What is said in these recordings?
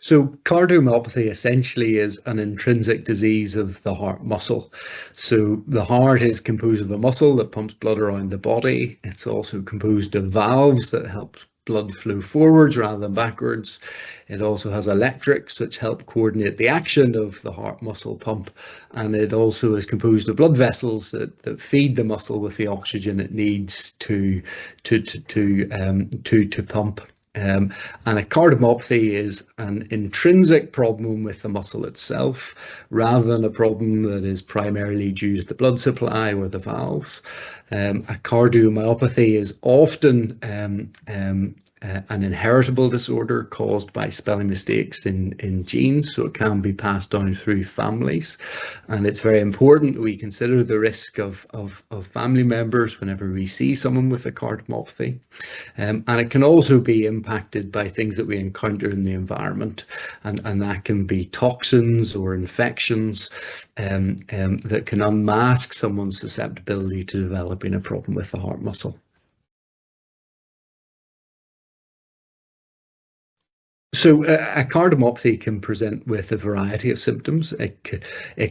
So cardiomyopathy essentially is an intrinsic disease of the heart muscle. So the heart is composed of a muscle that pumps blood around the body. It's also composed of valves that help blood flow forwards rather than backwards. It also has electrics which help coordinate the action of the heart muscle pump, and it also is composed of blood vessels that feed the muscle with the oxygen it needs to pump. And a cardiomyopathy is an intrinsic problem with the muscle itself, rather than a problem that is primarily due to the blood supply or the valves. A cardiomyopathy is often an inheritable disorder caused by spelling mistakes in genes, so it can be passed down through families. And it's very important that we consider the risk of family members whenever we see someone with a cardiomyopathy. And it can also be impacted by things that we encounter in the environment, and that can be toxins or infections that can unmask someone's susceptibility to developing a problem with the heart muscle. So a cardiomyopathy can present with a variety of symptoms. It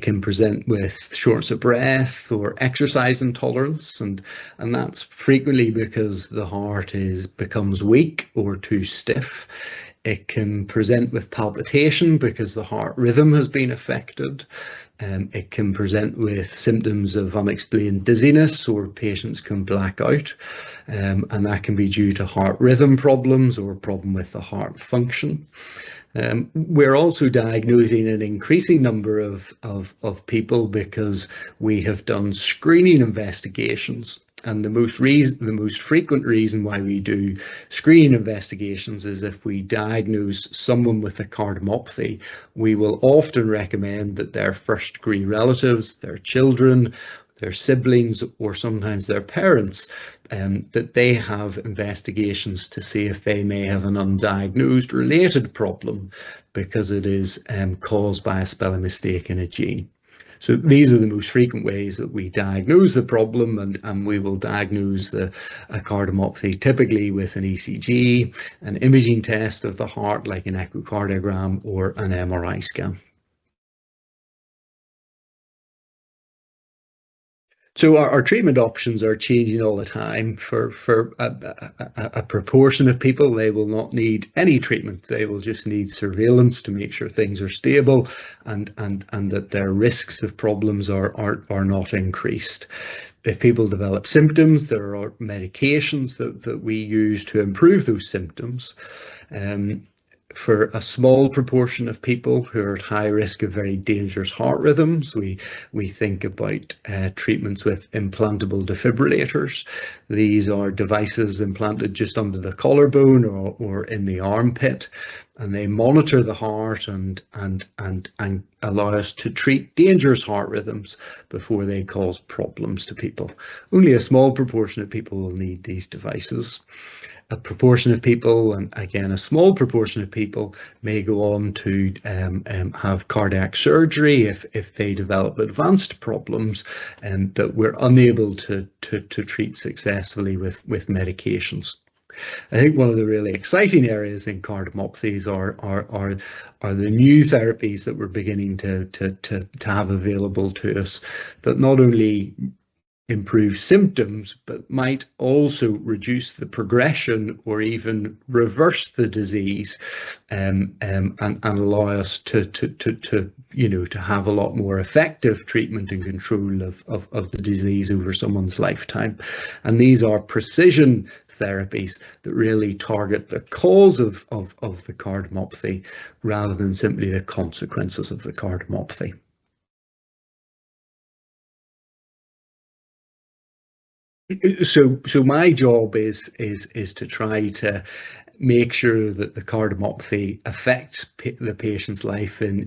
can present with shortness of breath or exercise intolerance, and that's frequently because the heart becomes weak or too stiff. It can present with palpitation because the heart rhythm has been affected. It can present with symptoms of unexplained dizziness, or patients can black out, and that can be due to heart rhythm problems or a problem with the heart function. We're also diagnosing an increasing number of people because we have done screening investigations. And the most frequent reason why we do screening investigations is if we diagnose someone with a cardiomyopathy, we will often recommend that their first-degree relatives, their children, their siblings, or sometimes their parents, that they have investigations to see if they may have an undiagnosed related problem, because it is caused by a spelling mistake in a gene. So these are the most frequent ways that we diagnose the problem, and we will diagnose a cardiomyopathy typically with an ECG, an imaging test of the heart like an echocardiogram or an MRI scan. So our treatment options are changing all the time. For a proportion of people, they will not need any treatment. They will just need surveillance to make sure things are stable and that their risks of problems are not increased. If people develop symptoms, there are medications that we use to improve those symptoms. For a small proportion of people who are at high risk of very dangerous heart rhythms, we think about treatments with implantable defibrillators. These are devices implanted just under the collarbone or in the armpit, and they monitor the heart and allow us to treat dangerous heart rhythms before they cause problems to people. Only a small proportion of people will need these devices. A proportion of people, and again a small proportion of people, may go on to have cardiac surgery if they develop advanced problems that we're unable to treat successfully with medications. I think one of the really exciting areas in cardiomyopathies are the new therapies that we're beginning to have available to us, that not only improve symptoms, but might also reduce the progression or even reverse the disease, and allow us to have a lot more effective treatment and control of the disease over someone's lifetime. And these are precision therapies that really target the cause of the cardiomyopathy rather than simply the consequences of the cardiomyopathy. So my job is to try to make sure that the cardiomyopathy affects the patient's life in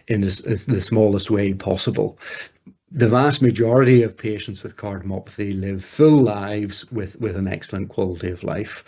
the smallest way possible. The vast majority of patients with cardiomyopathy live full lives with an excellent quality of life.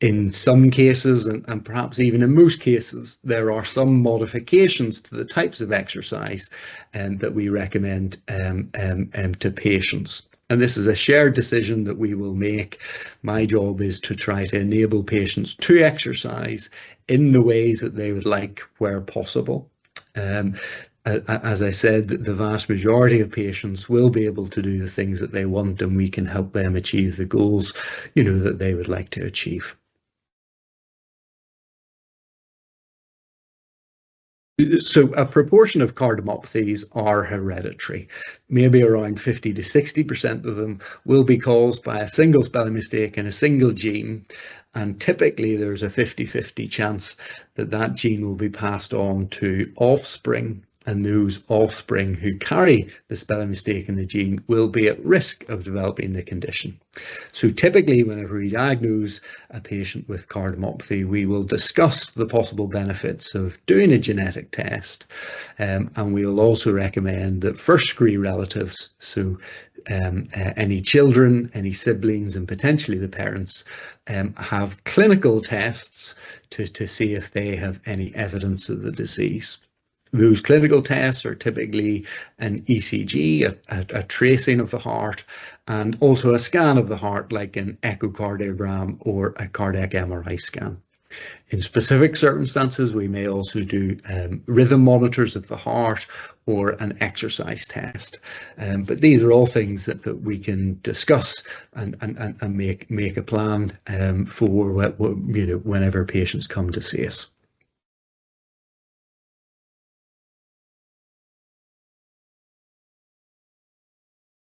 In some cases, and perhaps even in most cases, there are some modifications to the types of exercise that we recommend to patients. And this is a shared decision that we will make. My job is to try to enable patients to exercise in the ways that they would like where possible. As I said, the vast majority of patients will be able to do the things that they want, and we can help them achieve the goals, that they would like to achieve. So a proportion of cardiomyopathies are hereditary. Maybe around 50 to 60% of them will be caused by a single spelling mistake in a single gene. And typically there's a 50-50 chance that that gene will be passed on to offspring, and those offspring who carry the spelling mistake in the gene will be at risk of developing the condition. So typically, whenever we diagnose a patient with cardiomyopathy, we will discuss the possible benefits of doing a genetic test, and we will also recommend that first-degree relatives, so any children, any siblings, and potentially the parents, have clinical tests to see if they have any evidence of the disease. Those clinical tests are typically an ECG, a tracing of the heart, and also a scan of the heart, like an echocardiogram or a cardiac MRI scan. In specific circumstances, we may also do rhythm monitors of the heart or an exercise test. But these are all things that we can discuss and make a plan for whenever patients come to see us.